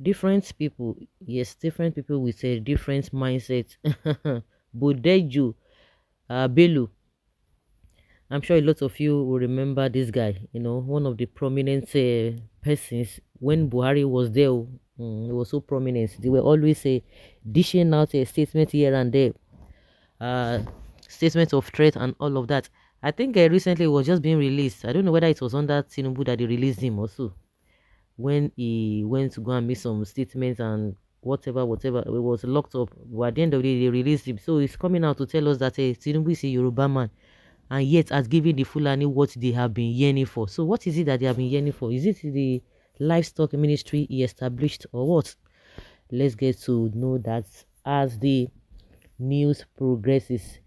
Different people, yes, different people with a different mindset. Bodeju Belu. I'm sure a lot of you will remember this guy, one of the prominent persons when Buhari was there. He was so prominent. They were always dishing out a statement here and there, uh, statements of threat and all of that. I think recently it was just being released. I don't know whether it was under Tinubu that they released him also when he went to go and make some statements and whatever. It was locked up. But at the end of the day, they released him. So he's coming out to tell us that Tinubu is a Yoruba man and yet has given the Fulani what they have been yearning for. So what is it that they have been yearning for? Is it the livestock ministry he established or what? Let's get to know that as the news progresses.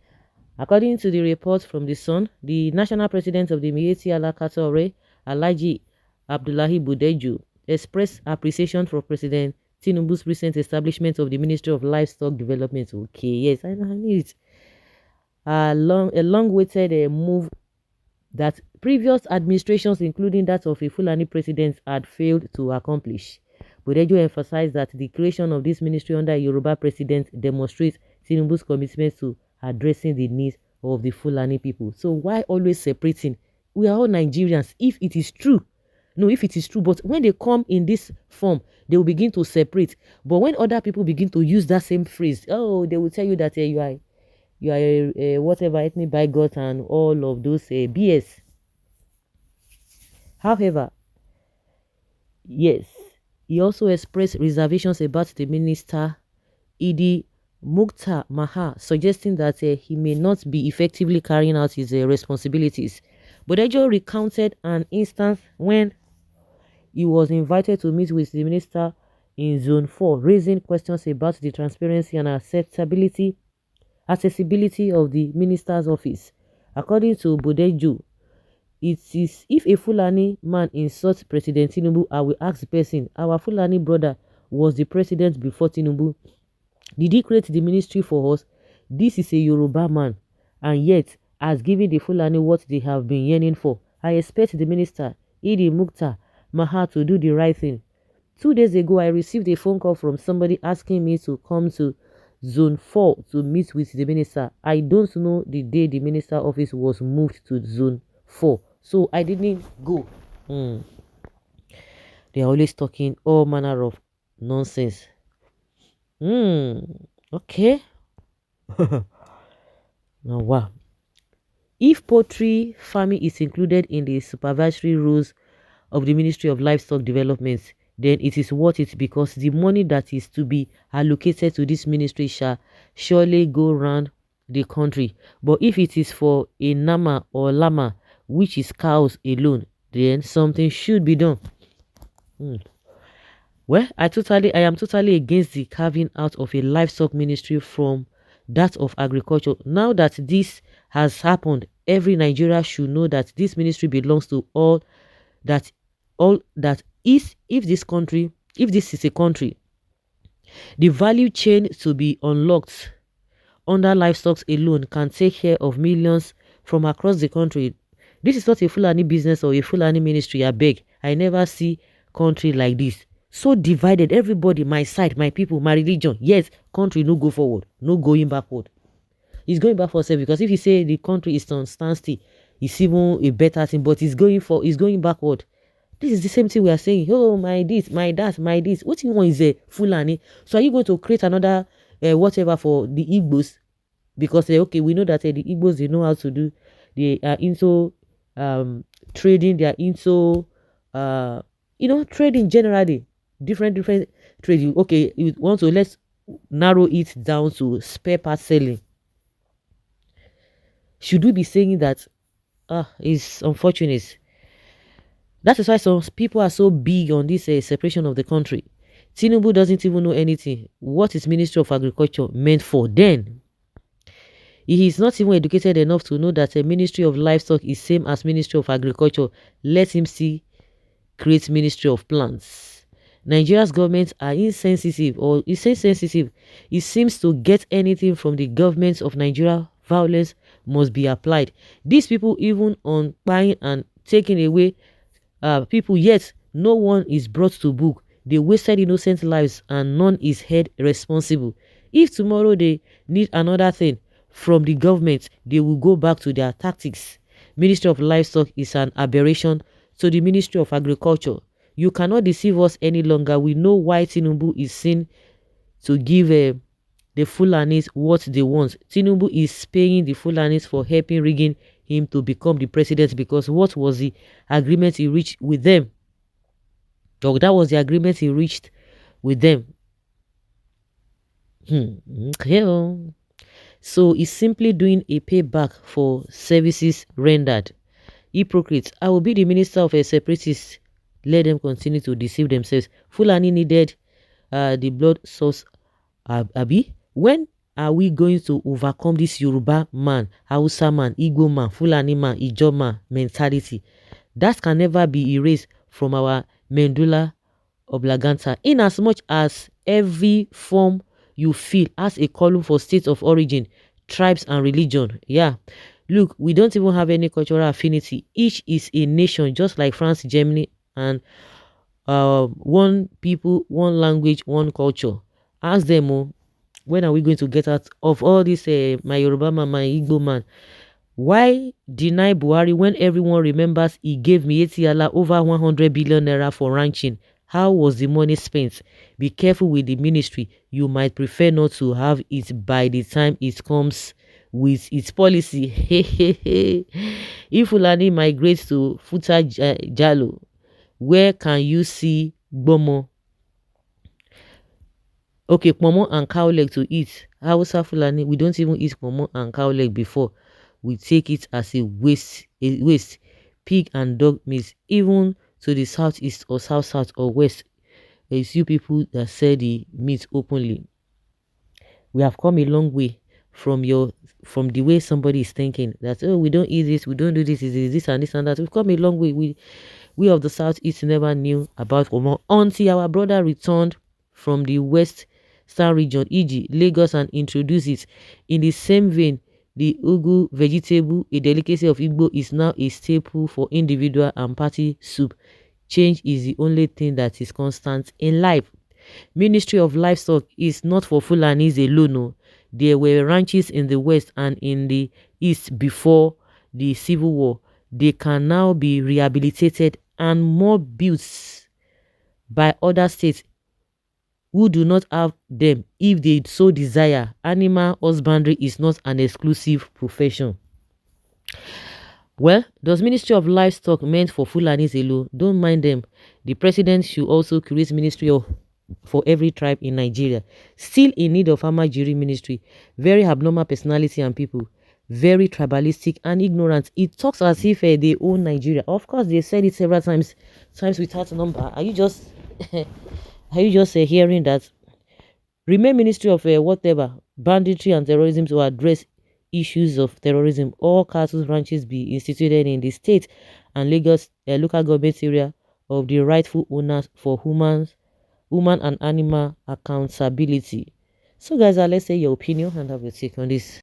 According to the report from the Sun, the national president of the Miyettiallah Cattle, Alhaji Abdullahi Budeju, expressed appreciation for President Tinubu's recent establishment of the Ministry of Livestock Development. Okay, yes, I knew it. A long-awaited move that previous administrations, including that of a Fulani president, had failed to accomplish. Budeju emphasized that the creation of this ministry under a Yoruba president demonstrates Tinubu's commitment to addressing the needs of the Fulani people. So why always separating? We are all Nigerians, if it is true. No, if it is true, but when they come in this form, they will begin to separate. But when other people begin to use that same phrase, oh, they will tell you that you are a whatever ethnic bigot and all of those BS. However, yes, he also expressed reservations about the minister Idi Mukhtar Maha, suggesting that he may not be effectively carrying out his responsibilities. But Ejo recounted an instance when he was invited to meet with the minister in Zone 4, raising questions about the transparency and accessibility of the minister's office. According to Budeju, it is if a Fulani man insults President Tinubu, I will ask the person, our Fulani brother was the president before Tinubu. Did he create the ministry for us? This is a Yoruba man and yet has given the Fulani what they have been yearning for. I expect the minister, Idi Mukhtar Maha, to do the right thing. 2 days ago, I received a phone call from somebody asking me to come to Zone 4 to meet with the minister. I don't know the day the minister office was moved to Zone 4, so I didn't go. They are always talking all manner of nonsense. Okay. Now, wow. If poultry farming is included in the supervisory rules of the Ministry of Livestock Development, then it is worth it because the money that is to be allocated to this ministry shall surely go round the country. But if it is for a nama or lama, which is cows alone, then something should be done. Well, I am totally against the carving out of a livestock ministry from that of agriculture. Now that this has happened, every Nigeria should know that this ministry belongs to all that is. If this is a country, the value chain to be unlocked under livestock alone can take care of millions from across the country. This is not a Fulani business or a Fulani ministry. I beg. I never see country like this. So divided, everybody, my side, my people, my religion. Yes, country no go forward, no going backward. It's going back for itself because if you say the country is on standstill, it's even a better thing, but it's going backward. This is the same thing we are saying. Oh, my this, my that, my this. What you want is a Fulani. So are you going to create another whatever for the Igbos? Because okay, we know that the Igbos, they know how to do. They are into trading. They are into trading generally. Different trading. Okay, you want to let's narrow it down to spare part selling. Should we be saying that? It's unfortunate. That is why some people are so big on this separation of the country. Tinubu doesn't even know anything. What is Ministry of Agriculture meant for? Then he is not even educated enough to know that a Ministry of Livestock is same as Ministry of Agriculture. Let him see create Ministry of Plants. Nigeria's government are insensitive or is insensitive. It seems to get anything from the government of Nigeria, violence must be applied. These people even on buying and taking away people, yet no one is brought to book. They wasted innocent lives and none is held responsible. If tomorrow they need another thing from the government, they will go back to their tactics. Ministry of Livestock is an aberration to the Ministry of Agriculture. You cannot deceive us any longer. We know why Tinubu is seen to give the Fulanis what they want. Tinubu is paying the Fulanis for helping rigging him to become the president, because what was the agreement he reached with them? So that was the agreement he reached with them. Okay. So he's simply doing a payback for services rendered. Hypocrites. I will be the minister of a separatist. Let them continue to deceive themselves. Fulani needed the blood source. Abi, when are we going to overcome this Yoruba man, Hausa man, Igbo man, Fulani man, Ijaw man mentality? That can never be erased from our medulla oblongata. In as much as every form you feel has a column for state of origin, tribes and religion. Yeah. Look, we don't even have any cultural affinity. Each is a nation, just like France, Germany, and one people, one language, one culture. Ask them, oh, when are we going to get out of all this, my Yoruba man, my Igbo man? Why deny Buhari when everyone remembers he gave Miyettiallah over 100 billion naira for ranching? How was the money spent? Be careful with the ministry. You might prefer not to have it by the time it comes with its policy. If Fulani migrates to Futa Jalo, where can you see Gbomo? Okay, pomo and cow leg to eat. Hausa Fulani, we don't even eat pomo and cow leg before. We take it as a waste. Pig and dog meat, even to the southeast or south or west. There is you people that sell the meat openly. We have come a long way from the way somebody is thinking that, oh, we don't eat this, we don't do this, is this and this and that. We've come a long way. We of the southeast never knew about pomo until our brother returned from the western region, e.g. Lagos, and introduced it. In the same vein, the ugu vegetable, a delicacy of Igbo, is now a staple for individual and party soup. Change is the only thing that is constant in life. Ministry of Livestock is not for Fulanis alone. No. There were ranches in the west and in the east before the civil war. They can now be rehabilitated and more built by other states who do not have them if they so desire. Animal husbandry is not an exclusive profession. Well, does Ministry of Livestock meant for Fulanis alone? Don't mind them. The president should also create ministry for every tribe in Nigeria. Still in need of farmer jury ministry. Very abnormal personality and people. Very tribalistic and ignorant. It talks as if they own Nigeria. Of course, they said it several times without number. Are you just hearing that? Remain Ministry of whatever, banditry and terrorism to address issues of terrorism. All cattle ranches be instituted in the state and Lagos local government area of the rightful owners for human and animal accountability. So guys, let's say your opinion and have your take on this.